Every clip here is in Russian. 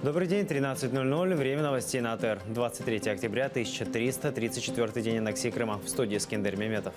Добрый день, 13:00, время новостей на АТР. 23 октября, 1334 день аннексии Крыма. В студии Скендер Меметов.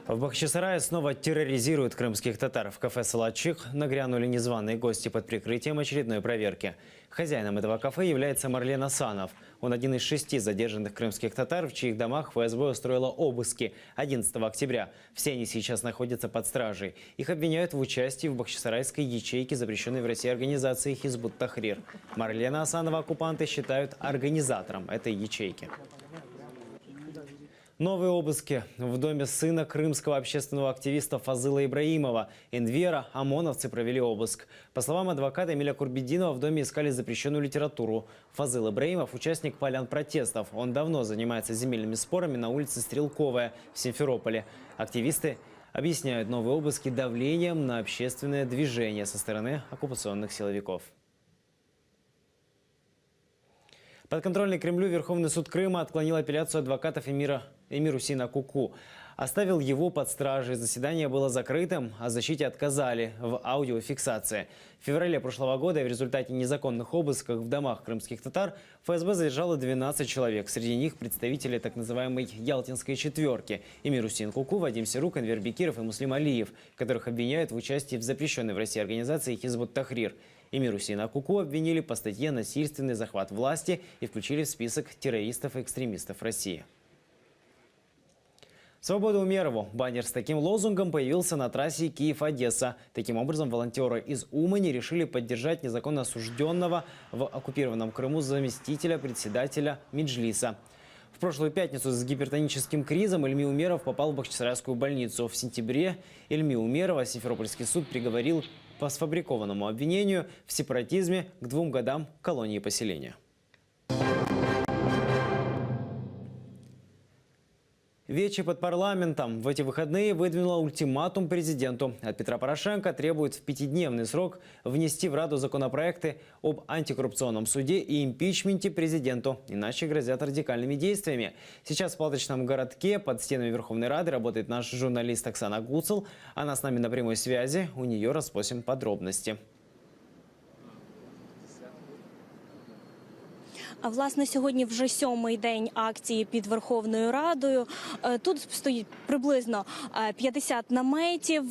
В Бахчисарае снова терроризируют крымских татар. В кафе «Салатчик» нагрянули незваные гости под прикрытием очередной проверки. Хозяином этого кафе является Марлен Асанов. Он один из 6 задержанных крымских татар, в чьих домах ФСБ устроила обыски 11 октября. Все они сейчас находятся под стражей. Их обвиняют в участии в бахчисарайской ячейке, запрещенной в России организации «Хизбут Тахрир». Марлена Асанова оккупанты считают организатором этой ячейки. Новые обыски в доме сына крымского общественного активиста Фазыла Ибраимова. Энвера ОМОНовцы провели обыск. По словам адвоката Эмиля Курбетдинова, в доме искали запрещенную литературу. Фазыл Ибраимов – участник полян протестов. Он давно занимается земельными спорами на улице Стрелковая в Симферополе. Активисты объясняют новые обыски давлением на общественное движение со стороны оккупационных силовиков. Подконтрольный Кремлю Верховный суд Крыма отклонил апелляцию адвокатов Эмира Усейна Куку. Оставил его под стражей. Заседание было закрытым, а защите отказали в аудиофиксации. В феврале прошлого года в результате незаконных обысков в домах крымских татар ФСБ задержало 12 человек. Среди них представители так называемой «Ялтинской четверки» Эмир Усейн Куку, Вадим Сирук, Энвер Бекиров и Муслим Алиев, которых обвиняют в участии в запрещенной в России организации «Хизбут Тахрир». Эмир Усейна Куку обвинили по статье «Насильственный захват власти» и включили в список террористов и экстремистов России. «Свобода Умерову». Баннер с таким лозунгом появился на трассе Киев-Одесса. Таким образом, волонтеры из Умани решили поддержать незаконно осужденного в оккупированном Крыму заместителя председателя Меджлиса. В прошлую пятницу с гипертоническим кризом Эльми Умеров попал в Бахчисарайскую больницу. В сентябре Эльми Умерова Симферопольский суд приговорил по сфабрикованному обвинению в сепаратизме к 2 годам колонии поселения. Вече под парламентом в эти выходные выдвинула ультиматум президенту. От Петра Порошенко требует в 5-дневный срок внести в Раду законопроекты об антикоррупционном суде и импичменте президенту. Иначе грозят радикальными действиями. Сейчас в палаточном городке под стенами Верховной Рады работает наш журналист Оксана Гуцел. Она с нами на прямой связи. У нее расспросим подробности. А власне, сьогодні вже 7-й день акції під Верховною Радою. Тут стоїть приблизно 50 наметів.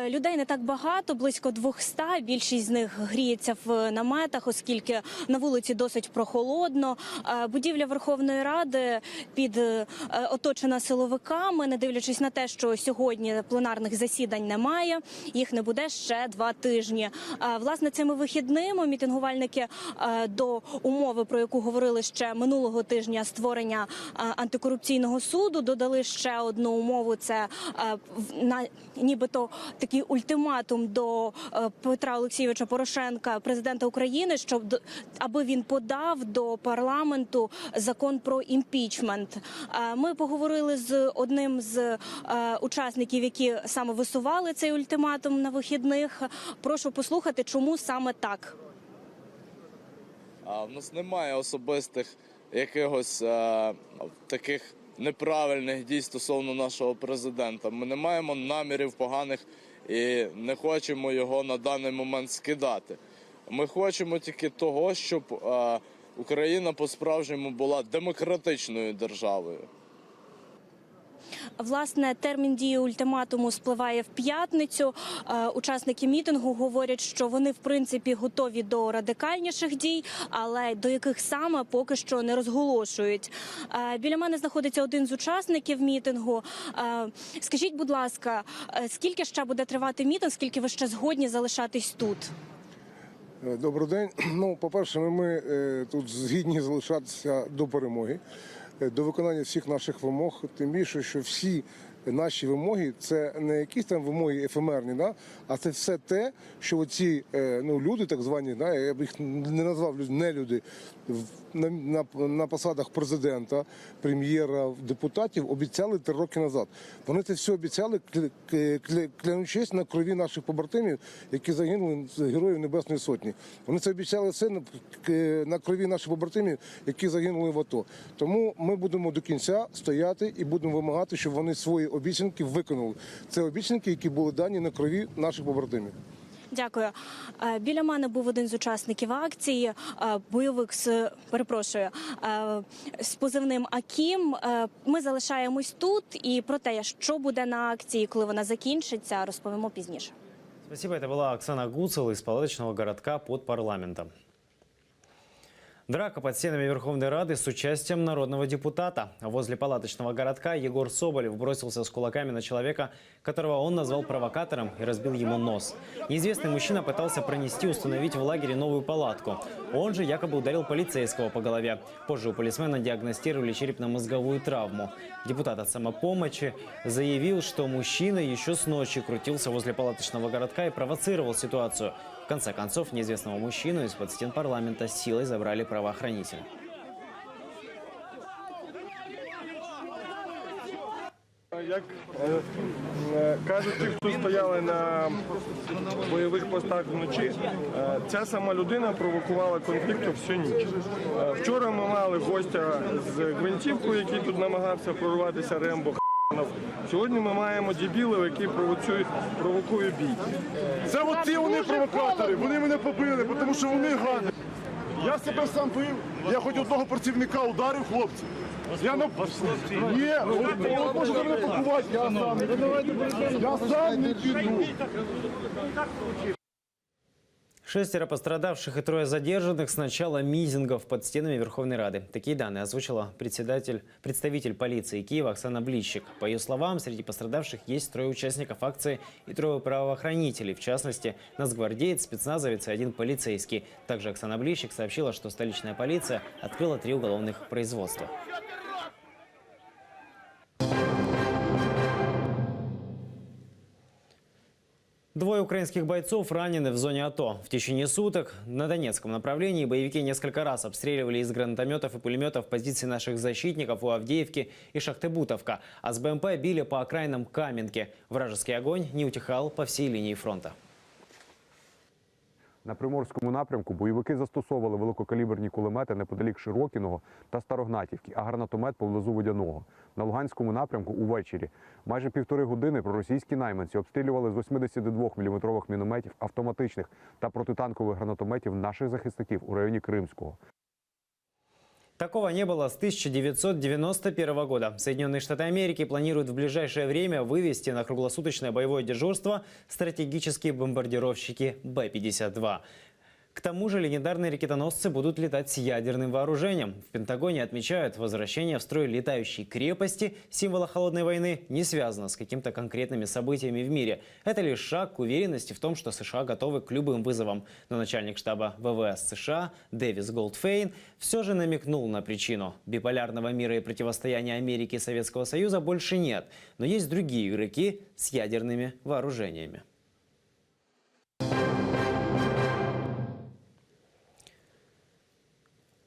Людей не так багато, близько 200. Більшість з них гріється в наметах, оскільки на вулиці досить прохолодно. Будівля Верховної Ради оточена силовиками, не дивлячись на те, що сьогодні пленарних засідань немає. Їх не буде ще 2 тижні. Власне, цими вихідними мітингувальники до умови, про яку говорили ще минулого тижня, створення антикорупційного суду, додали ще одну умову. Це нібито такий ультиматум до Петра Олексійовича Порошенка, президента України, аби він подав до парламенту закон про імпічмент. Ми поговорили з одним з учасників, які саме висували цей ультиматум на вихідних. Прошу послухати, чому саме так. В нас немає особистих якихось таких неправильних дій стосовно нашого президента. Ми не маємо намірів поганих і не хочемо його на даний момент скидати. Ми хочемо тільки того, щоб Україна по-справжньому була демократичною державою. Власне, термін дії ультиматуму спливає в п'ятницю. Учасники мітингу говорять, що вони, в принципі, готові до радикальніших дій, але до яких саме поки що не розголошують. Біля мене знаходиться один з учасників мітингу. Скажіть, будь ласка, скільки ще буде тривати мітинг, скільки ви ще згодні залишатись тут? Добрий день. По-перше, ми тут згідні залишатися до перемоги, до виконання всіх наших вимог, тим більше, що всі наші вимоги – це не якісь там вимоги ефемерні, а це все те, що оці люди, так звані, я б їх не назвав нелюди, на посадах президента, прем'єра, депутатів обіцяли 3 роки назад. Вони це все обіцяли, клянучись на крові наших побратимів, які загинули з Героїв Небесної Сотні. Вони це обіцяли все на крові наших побратимів, які загинули в АТО. Тому ми будемо до кінця стояти і будемо вимагати, щоб вони свої обіцянки виконали. Це обіцянки, які були дані на крові наших побратимів. Дякую. Біля мене був один з учасників акції, бойовик з позивним Акім. Ми залишаємось тут, і про те, що буде на акції, коли вона закінчиться, розповімо пізніше. Спасибо. Это была Оксана Гуцел из палаточного городка под парламентом. Драка под стенами Верховной Рады с участием народного депутата. Возле палаточного городка Егор Соболев бросился с кулаками на человека, которого он назвал провокатором, и разбил ему нос. Неизвестный мужчина пытался установить в лагере новую палатку. Он же якобы ударил полицейского по голове. Позже у полисмена диагностировали черепно-мозговую травму. Депутат от самопомощи заявил, что мужчина еще с ночи крутился возле палаточного городка и провоцировал ситуацию. В конце концов, неизвестного мужчину из-под стен парламента силой забрали правоохранители. Як кажуть ті, хто стояли на бойових постах вночі, ця сама людина провокувала конфлікт всю ніч. Вчора ми мали гостя з гвинтівкою, який тут намагався прорватися Рембо. Сьогодні ми маємо дебілів, які провокують бій. Це от ці вони провокатори, вони мене побили, тому що вони гади. Я себе сам бив, я хоч одного працівника ударив, хлопці. Я не... Ні, от можете мене побувати, я сам не піду. 6 пострадавших и 3 задержанных с начала митингов под стенами Верховной Рады. Такие данные озвучила представитель полиции Киева Оксана Блищик. По ее словам, среди пострадавших есть 3 участников акции и 3 правоохранителей. В частности, нацгвардеец, спецназовец и 1 полицейский. Также Оксана Блищик сообщила, что столичная полиция открыла 3 уголовных производства. Двое украинских бойцов ранены в зоне АТО. В течение суток на Донецком направлении боевики несколько раз обстреливали из гранатометов и пулеметов позиции наших защитников у Авдеевки и Шахты-Бутовка, а с БМП били по окраинам Каменки. Вражеский огонь не утихал по всей линии фронта. На Приморському напрямку бойовики застосовували великокаліберні кулемети неподалік Широкіного та Старогнатівки, а гранатомет поблизу Водяного. На Луганському напрямку увечері майже 1,5 години проросійські найманці обстрілювали з 82-мм мінометів, автоматичних та протитанкових гранатометів наших захисників у районі Кримського. Такого не было с 1991 года. Соединенные Штаты Америки планируют в ближайшее время вывести на круглосуточное боевое дежурство стратегические бомбардировщики Б-52. К тому же легендарные ракетоносцы будут летать с ядерным вооружением. В Пентагоне отмечают, возвращение в строй летающей крепости, символа холодной войны, не связано с какими-то конкретными событиями в мире. Это лишь шаг к уверенности в том, что США готовы к любым вызовам. Но начальник штаба ВВС США Дэвис Голдфейн все же намекнул на причину. Биполярного мира и противостояния Америки и Советского Союза больше нет. Но есть другие игроки с ядерными вооружениями.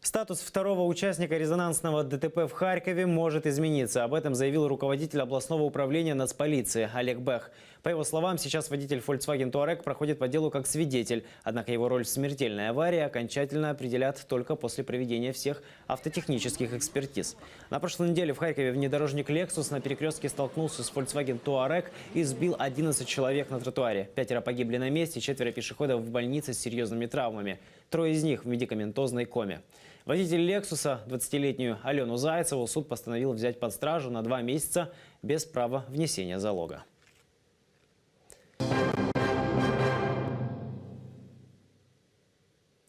Статус второго участника резонансного ДТП в Харькове может измениться. Об этом заявил руководитель областного управления нацполиции Олег Бэх. По его словам, сейчас водитель Volkswagen Touareg проходит по делу как свидетель. Однако его роль в смертельной аварии окончательно определят только после проведения всех автотехнических экспертиз. На прошлой неделе в Харькове внедорожник Lexus на перекрестке столкнулся с Volkswagen Touareg и сбил 11 человек на тротуаре. 5 погибли на месте, 4 пешеходов в больнице с серьезными травмами. 3 из них в медикаментозной коме. Водитель «Лексуса», 20-летнюю Алену Зайцеву, суд постановил взять под стражу на 2 месяца без права внесения залога.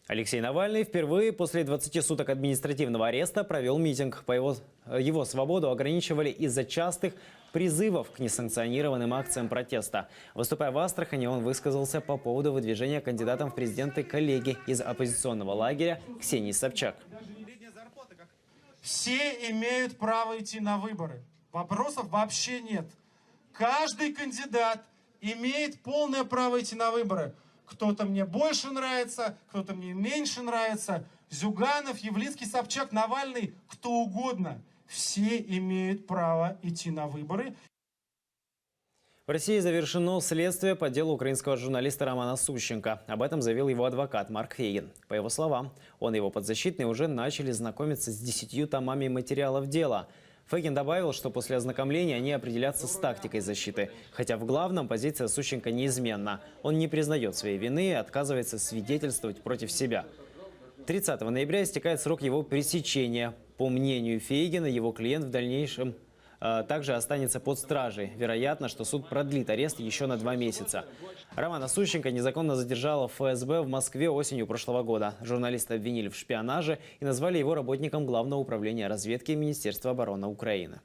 Алексей Навальный впервые после 20 суток административного ареста провел митинг. По его свободу ограничивали из-за частых призывов к несанкционированным акциям протеста. Выступая в Астрахани, он высказался по поводу выдвижения кандидатом в президенты коллеги из оппозиционного лагеря Ксении Собчак. Все имеют право идти на выборы. Вопросов вообще нет. Каждый кандидат имеет полное право идти на выборы. Кто-то мне больше нравится, кто-то мне меньше нравится. Зюганов, Явлинский, Собчак, Навальный, кто угодно. Все имеют право идти на выборы. В России завершено следствие по делу украинского журналиста Романа Сущенко. Об этом заявил его адвокат Марк Фейгин. По его словам, он и его подзащитные уже начали знакомиться с 10 томами материалов дела. Фейгин добавил, что после ознакомления они определятся с тактикой защиты. Хотя в главном позиция Сущенко неизменна. Он не признает своей вины и отказывается свидетельствовать против себя. 30 ноября истекает срок его пресечения. По мнению Фейгина, его клиент в дальнейшем также останется под стражей. Вероятно, что суд продлит арест еще на 2 месяца. Романа Сущенко незаконно задержала ФСБ в Москве осенью прошлого года. Журналиста обвинили в шпионаже и назвали его работником Главного управления разведки Министерства обороны Украины.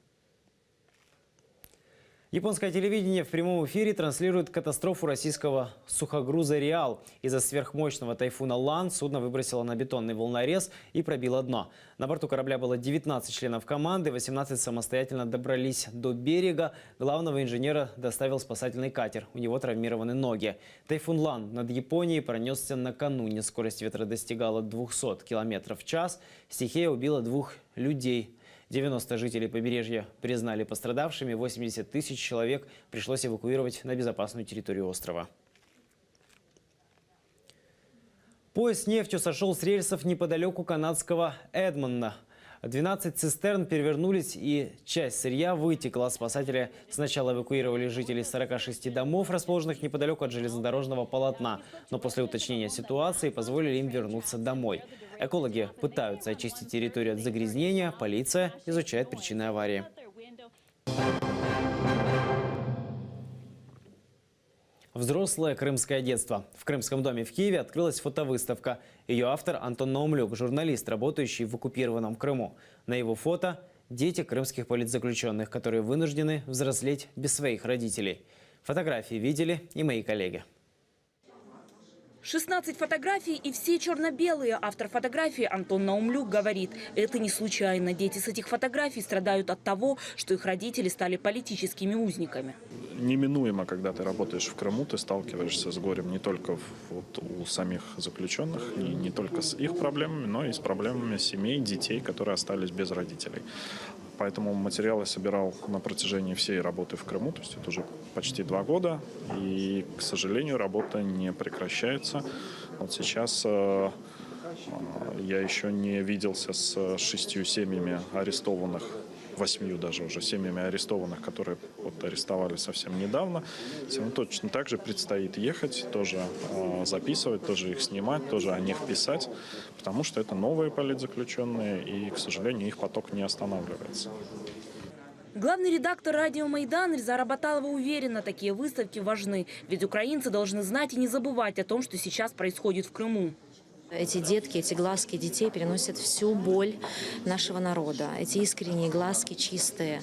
Японское телевидение в прямом эфире транслирует катастрофу российского сухогруза «Реал». Из-за сверхмощного тайфуна «Лан» судно выбросило на бетонный волнорез и пробило дно. На борту корабля было 19 членов команды, 18 самостоятельно добрались до берега. Главного инженера доставил спасательный катер. У него травмированы ноги. Тайфун «Лан» над Японией пронесся накануне. Скорость ветра достигала 200 км в час. Стихия убила 2 людей. 90 жителей побережья признали пострадавшими, 80 тысяч человек пришлось эвакуировать на безопасную территорию острова. Поезд с нефтью сошел с рельсов неподалеку канадского Эдмонда. 12 цистерн перевернулись, и часть сырья вытекла. Спасатели сначала эвакуировали жителей 46 домов, расположенных неподалеку от железнодорожного полотна. Но после уточнения ситуации позволили им вернуться домой. Экологи пытаются очистить территорию от загрязнения. Полиция изучает причины аварии. Взрослое крымское детство. В Крымском доме в Киеве открылась фотовыставка. Ее автор Антон Наумлюк, журналист, работающий в оккупированном Крыму. На его фото – дети крымских политзаключенных, которые вынуждены взрослеть без своих родителей. Фотографии видели и мои коллеги. 16 фотографий и все черно-белые. Автор фотографии Антон Наумлюк говорит, это не случайно. Дети с этих фотографий страдают от того, что их родители стали политическими узниками. Неминуемо, когда ты работаешь в Крыму, ты сталкиваешься с горем не только у самих заключенных, не только с их проблемами, но и с проблемами семей, детей, которые остались без родителей. Поэтому материал я собирал на протяжении всей работы в Крыму, то есть это уже почти 2 года. И, к сожалению, работа не прекращается. Вот сейчас я еще не виделся с 6 семьями арестованных, 8 даже уже семьями арестованных, которые арестовали совсем недавно. Всем точно так же предстоит ехать, тоже записывать, тоже их снимать, тоже о них писать, потому что это новые политзаключенные, и, к сожалению, их поток не останавливается. Главный редактор радио «Майдан» Эльзара Баталова уверена, такие выставки важны. Ведь украинцы должны знать и не забывать о том, что сейчас происходит в Крыму. Эти детки, эти глазки детей переносят всю боль нашего народа. Эти искренние глазки, чистые,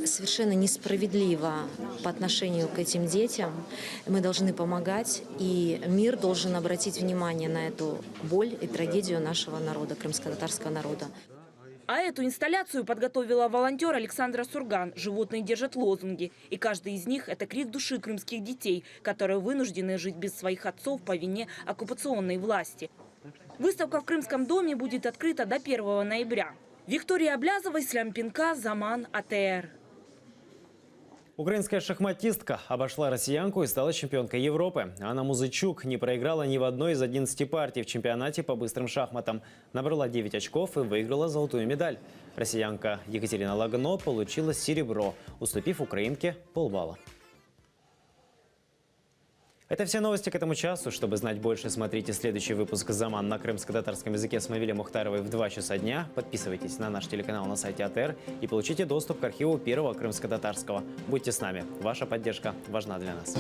совершенно несправедливо по отношению к этим детям. Мы должны помогать, и мир должен обратить внимание на эту боль и трагедию нашего народа, крымско-татарского народа. А эту инсталляцию подготовила волонтер Александра Сурган. Животные держат лозунги. И каждый из них – это крик души крымских детей, которые вынуждены жить без своих отцов по вине оккупационной власти. Выставка в Крымском доме будет открыта до 1 ноября. Виктория Облязова, Ислам Пинка, Заман, АТР. Украинская шахматистка обошла россиянку и стала чемпионкой Европы. Анна Музычук не проиграла ни в одной из 11 партий в чемпионате по быстрым шахматам. Набрала 9 очков и выиграла золотую медаль. Россиянка Екатерина Лагно получила серебро, уступив украинке полбалла. Это все новости к этому часу. Чтобы знать больше, смотрите следующий выпуск «Заман» на крымско-татарском языке с Мавилей Мухтаровой в 2 часа дня. Подписывайтесь на наш телеканал на сайте АТР и получите доступ к архиву первого крымско-татарского. Будьте с нами. Ваша поддержка важна для нас.